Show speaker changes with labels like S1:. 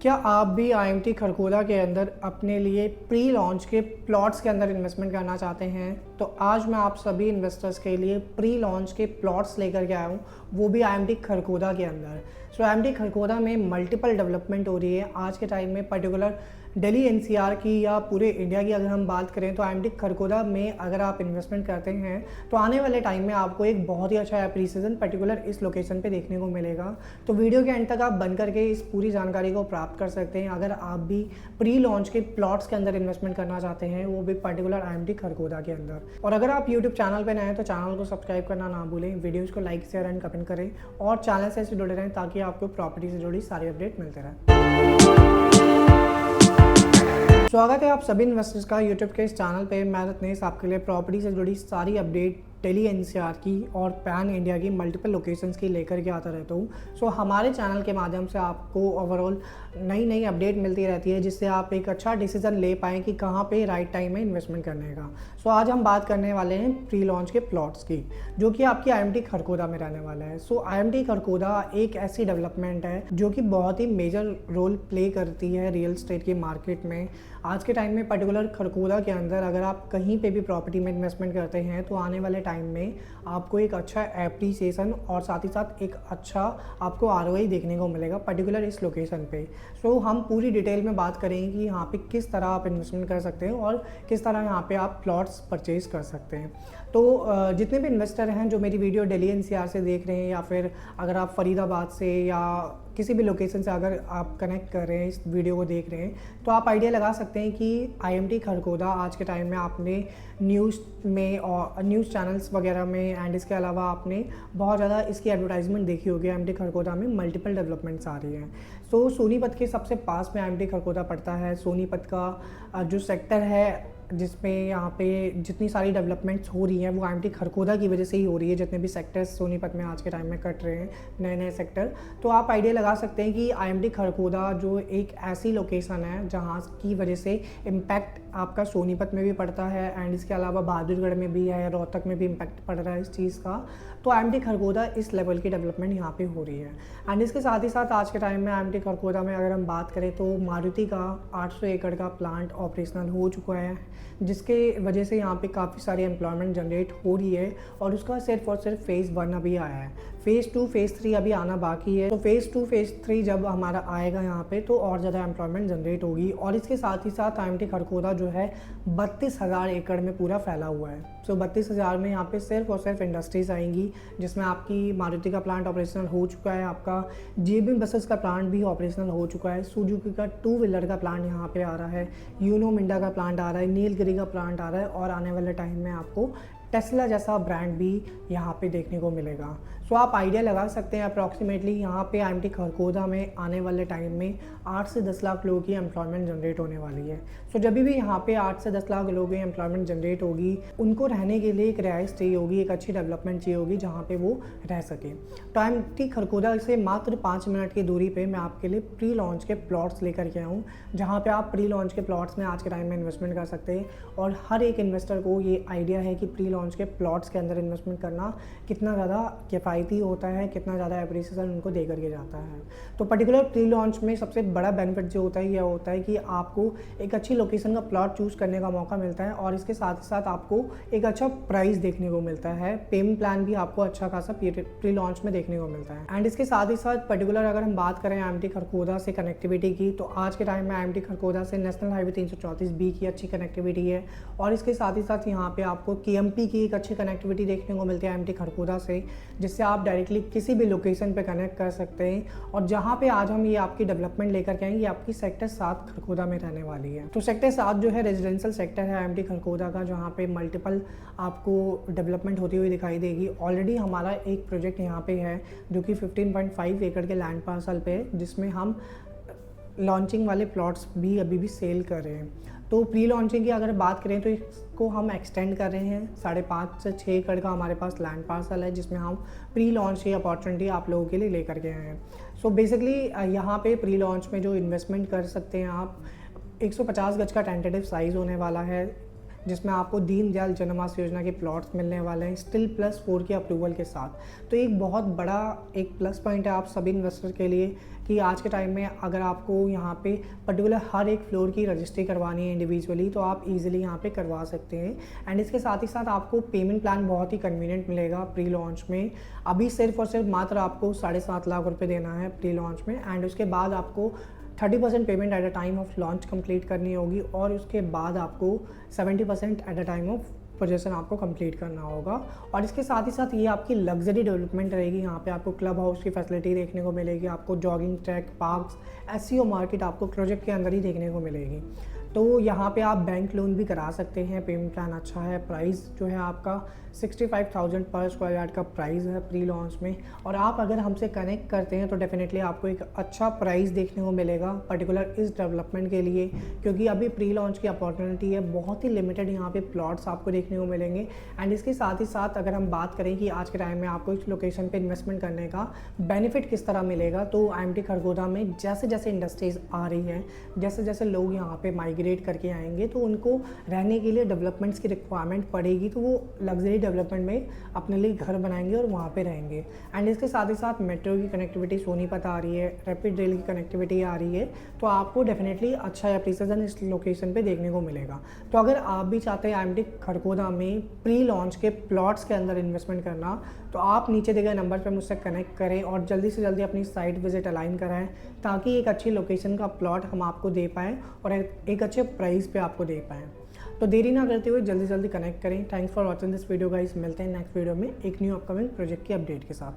S1: क्या आप भी आईएमटी खरखोदा के अंदर अपने लिए प्री लॉन्च के प्लॉट्स के अंदर इन्वेस्टमेंट करना चाहते हैं? तो आज मैं आप सभी इन्वेस्टर्स के लिए प्री लॉन्च के प्लॉट्स लेकर के आया हूँ, वो भी आईएमटी खरखोदा के अंदर। आईएमटी खरखोदा में मल्टीपल डेवलपमेंट हो रही है आज के टाइम में। पर्टिकुलर दिल्ली एनसीआर की या पूरे इंडिया की अगर हम बात करें तो आईएमटी खरखोदा में अगर आप इन्वेस्टमेंट करते हैं तो आने वाले टाइम में आपको एक बहुत ही अच्छा एप्रिसिएशन पर्टिकुलर इस लोकेशन पे देखने को मिलेगा। तो वीडियो के एंड तक आप बन करके इस पूरी जानकारी को प्राप्त कर सकते हैं अगर आप भी प्री लॉन्च के प्लॉट्स के अंदर इन्वेस्टमेंट करना चाहते हैं, वो भी पर्टिकुलर आईएमटी खरखोदा के अंदर। और अगर आप यूट्यूब चैनल पर नए हैं तो चैनल को सब्सक्राइब करना ना भूलें, वीडियोज़ को लाइक शेयर एंड कमेंट करें और चैनल से जुड़े रहें ताकि आपको प्रॉपर्टी से जुड़ी सारी अपडेट मिलते रहें। स्वागत है आप सभी इन्वेस्टर्स का यूट्यूब के इस चैनल पे। मैं रत्नेश आपके लिए प्रॉपर्टी से जुड़ी सारी अपडेट दिल्ली एनसीआर की और पैन इंडिया की मल्टीपल लोकेशंस की लेकर के आता रहता हूँ। हमारे चैनल के माध्यम से आपको ओवरऑल नई अपडेट मिलती रहती है जिससे आप एक अच्छा डिसीजन ले पाएँ कि कहाँ पे राइट टाइम में इन्वेस्टमेंट करने का। आज हम बात करने वाले हैं प्री लॉन्च के प्लॉट्स की, जो कि आपकी आईएमटी खरखोदा में रहने वाला है। आईएमटी खरखोदा एक ऐसी डेवलपमेंट है जो कि बहुत ही मेजर रोल प्ले करती है रियल एस्टेट की मार्केट में। आज के टाइम में पर्टिकुलर खरखोदा के अंदर अगर आप कहीं पे भी प्रॉपर्टी में इन्वेस्टमेंट करते हैं तो आने वाले टाइम में आपको एक अच्छा एप्रिसिएशन और साथ ही साथ एक अच्छा आपको आरओआई देखने को मिलेगा पर्टिकुलर इस लोकेशन पे। हम पूरी डिटेल में बात करेंगे कि यहाँ पे किस तरह आप इन्वेस्टमेंट कर सकते हैं और किस तरह यहाँ पे आप प्लॉट्स परचेज कर सकते हैं। तो जितने भी इन्वेस्टर हैं जो मेरी वीडियो दिल्ली एनसीआर से देख रहे हैं या फिर अगर आप फरीदाबाद से या किसी भी लोकेशन से अगर आप कनेक्ट कर रहे हैं, इस वीडियो को देख रहे हैं, तो आप आइडिया लगा सकते हैं कि आईएमटी खरखोदा आज के टाइम में आपने न्यूज़ में और न्यूज़ चैनल्स वगैरह में एंड इसके अलावा आपने बहुत ज़्यादा इसकी एडवर्टाइजमेंट देखी होगी। आईएमटी खरखोदा में मल्टीपल डेवलपमेंट्स आ रही हैं। सोनीपत के सबसे पास में आईएमटी खरखोदा पड़ता है। सोनीपत का जो सेक्टर है जिसमें यहाँ पे जितनी सारी डेवलपमेंट्स हो रही हैं वो आईएमटी खरखोदा की वजह से ही हो रही है। जितने भी सेक्टर्स सोनीपत में आज के टाइम में कट रहे हैं, नए सेक्टर, तो आप आइडिया लगा सकते हैं कि आईएमटी खरखोदा जो एक ऐसी लोकेशन है जहाँ की वजह से इम्पैक्ट आपका सोनीपत में भी पड़ता है एंड इसके अलावा बहादुरगढ़ में भी है, रोहतक में भी इम्पैक्ट पड़ रहा है इस चीज़ का। तो आईएमटी खरखोदा इस लेवल की डेवलपमेंट यहाँ पे हो रही है। एंड इसके साथ ही साथ आज के टाइम में आईएमटी खरखोदा में अगर हम बात करें तो मारुति का 800 एकड़ का प्लांट ऑपरेशनल हो चुका है, जिसके वजह से यहाँ पे काफ़ी सारी एम्प्लॉयमेंट जनरेट हो रही है और उसका सिर्फ और सिर्फ फेज़ 1 अभी आया है। फेज़ 2 फेज़ 3 अभी आना बाकी है। तो फेज़ 2 फेज़ 3 जब हमारा आएगा यहाँ पे तो और ज़्यादा एम्प्लॉयमेंट जनरेट होगी। और इसके साथ ही साथ आईएमटी खरखोदा जो है 32,000 एकड़ में पूरा फैला हुआ है। 32,000 में यहाँ पे सिर्फ और सिर्फ इंडस्ट्रीज़ आएंगी, जिसमें आपकी मारुति का प्लांट ऑपरेशनल हो चुका है, आपका जेबी बसेस का प्लांट भी ऑपरेशनल हो चुका है, सुजुकी का 2 व्हीलर का प्लांट यहाँ पे आ रहा है, यूनो मिंडा का प्लांट आ रहा है, नीलगिरी का प्लांट आ रहा है और आने वाले टाइम में आपको टेस्ला जैसा ब्रांड भी यहाँ पे देखने को मिलेगा। आप आइडिया लगा सकते हैं अप्रॉक्सीमेटली यहाँ पे आईएमटी खरखोदा में आने वाले टाइम में 8 से 10 लाख लोगों की एम्प्लॉयमेंट जनरेट होने वाली है। जब भी यहाँ पे 8 से 10 लाख लोगों की एम्प्लॉयमेंट जनरेट होगी, उनको रहने के लिए एक रिहाइश चाहिए होगी, एक अच्छी डेवलपमेंट चाहिए होगी जहाँ पे वो रह सके। तो आईएमटी खरखोदा से मात्र 5 मिनट की दूरी पे मैं आपके लिए प्री लॉन्च के प्लॉट्स लेकर के आया हूँ, जहाँ पे आप प्री लॉन्च के प्लॉट्स में आज के टाइम में इन्वेस्टमेंट कर सकते हैं। और हर एक इन्वेस्टर को ये आइडिया है कि प्री लॉन्च के प्लॉट्स के अंदर इन्वेस्टमेंट करना कितना ज़्यादा किफ़ायती होता है, कितना ज़्यादा एप्रिसिएशन उनको दे करके जाता है। तो पर्टिकुलर प्री लॉन्च में सबसे बड़ा बेनिफिट जो होता है यह होता है कि आपको एक अच्छी लोकेशन का प्लॉट चूज़ करने का मौका मिलता है और इसके साथ ही साथ आपको एक अच्छा प्राइस देखने को मिलता है। पेमेंट प्लान भी आपको अच्छा खासा प्री लॉन्च में देखने को मिलता है। एंड इसके साथ ही साथ पर्टिकुलर अगर हम बात करें आईएमटी खरखोदा से कनेक्टिविटी की, तो आज के टाइम में आईएमटी खरखोदा से नेशनल हाईवे 334B की अच्छी कनेक्टिविटी है और इसके साथ ही साथ यहाँ पे आपको केएमपी की एक अच्छी कनेक्टिविटी देखने को मिलती है आईएमटी खरखोदा से, जिससे आप डायरेक्टली किसी भी लोकेशन पे कनेक्ट कर सकते हैं। और जहाँ पे आज हम ये आपकी डेवलपमेंट लेकर के आएंगे, ये आपकी सेक्टर 7 खरखोदा में रहने वाली है। तो सेक्टर 7 जो है रेजिडेंशियल सेक्टर है आईएमटी खरखोदा का, जहाँ पे मल्टीपल आपको डेवलपमेंट होती हुई दिखाई देगी। ऑलरेडी हमारा एक प्रोजेक्ट यहाँ पे है जो कि 15.5 एकड़ के लैंड पार्सल पे है, जिसमें हम लॉन्चिंग वाले प्लॉट्स भी अभी भी सेल कर रहे हैं। तो प्री लॉन्चिंग की अगर बात करें तो इसको हम एक्सटेंड कर रहे हैं। 5.5 से 6 एकड़ का हमारे पास लैंड पार्सल है, जिसमें हम प्री लॉन्च की अपॉर्चुनिटी आप लोगों के लिए लेकर के आए हैं। बेसिकली यहाँ पे प्री लॉन्च में जो इन्वेस्टमेंट कर सकते हैं आप, 150 गज का टेंटेटिव साइज़ होने वाला है, जिसमें आपको दीनदयाल जन आवास योजना के प्लॉट्स मिलने वाले हैं स्टिल +4 के अप्रूवल के साथ। तो एक बहुत बड़ा एक प्लस पॉइंट है आप सभी इन्वेस्टर के लिए कि आज के टाइम में अगर आपको यहाँ पे पर्टिकुलर हर एक फ्लोर की रजिस्ट्री करवानी है इंडिविजुअली, तो आप इजीली यहाँ पे करवा सकते हैं। एंड इसके साथ ही साथ आपको पेमेंट प्लान बहुत ही कन्वीनियंट मिलेगा प्री लॉन्च में। अभी सिर्फ और सिर्फ मात्र आपको 7.5 लाख रुपए देना है प्री लॉन्च में, एंड उसके बाद आपको 30% payment at a time of launch complete करनी होगी, और उसके बाद आपको 70% at a time of position आपको कंप्लीट करना होगा। और इसके साथ ही साथ ये आपकी लग्जरी डेवलपमेंट रहेगी। यहाँ पे आपको क्लब हाउस की फैसिलिटी देखने को मिलेगी, आपको jogging track, parks, SEO market आपको प्रोजेक्ट के अंदर ही देखने को मिलेगी। तो यहाँ पे आप बैंक लोन भी करा सकते हैं। पेमेंट प्लान अच्छा है। प्राइस जो है आपका 65,000 पर स्क्वायर यार्ड का प्राइस है प्री लॉन्च में। और आप अगर हमसे कनेक्ट करते हैं तो डेफिनेटली आपको एक अच्छा प्राइस देखने को मिलेगा पर्टिकुलर इस डेवलपमेंट के लिए, क्योंकि अभी प्री लॉन्च की अपॉर्चुनिटी है। बहुत ही लिमिटेड यहाँ पे प्लॉट्स आपको देखने को मिलेंगे। एंड इसके साथ ही साथ अगर हम बात करें कि आज के टाइम में आपको इस लोकेशन पर इन्वेस्टमेंट करने का बेनिफिट किस तरह मिलेगा, तो IMT खरगोदा में जैसे जैसे इंडस्ट्रीज़ आ रही हैं, जैसे जैसे लोग यहाँ पे माइग्रेट करके आएंगे, तो उनको रहने के लिए डेवलपमेंट्स की रिक्वायरमेंट पड़ेगी, तो वो लग्जरी डेवलपमेंट में अपने लिए घर बनाएंगे और वहाँ पे रहेंगे। एंड इसके साथ ही साथ मेट्रो की कनेक्टिविटी सोनीपत आ रही है, रैपिड रेल की कनेक्टिविटी आ रही है, तो आपको डेफिनेटली अच्छा एप्रिसिएशन इस लोकेशन पे देखने को मिलेगा। तो अगर आप भी चाहते हैं IMT खरगोदा में प्री लॉन्च के प्लॉट्स के अंदर इन्वेस्टमेंट करना, तो आप नीचे दिए गए नंबर पर मुझसे कनेक्ट करें और जल्दी से जल्दी अपनी साइट विजिट अलाइन कराएं, ताकि एक अच्छी लोकेशन का प्लॉट हम आपको दे पाएँ और एक अच्छे प्राइस पे आपको दे पाएँ। तो देरी ना करते हुए जल्दी जल्दी कनेक्ट करें। Thanks for watching this video guys. मिलते हैं नेक्स्ट वीडियो में एक न्यू अपकमिंग प्रोजेक्ट की अपडेट के साथ।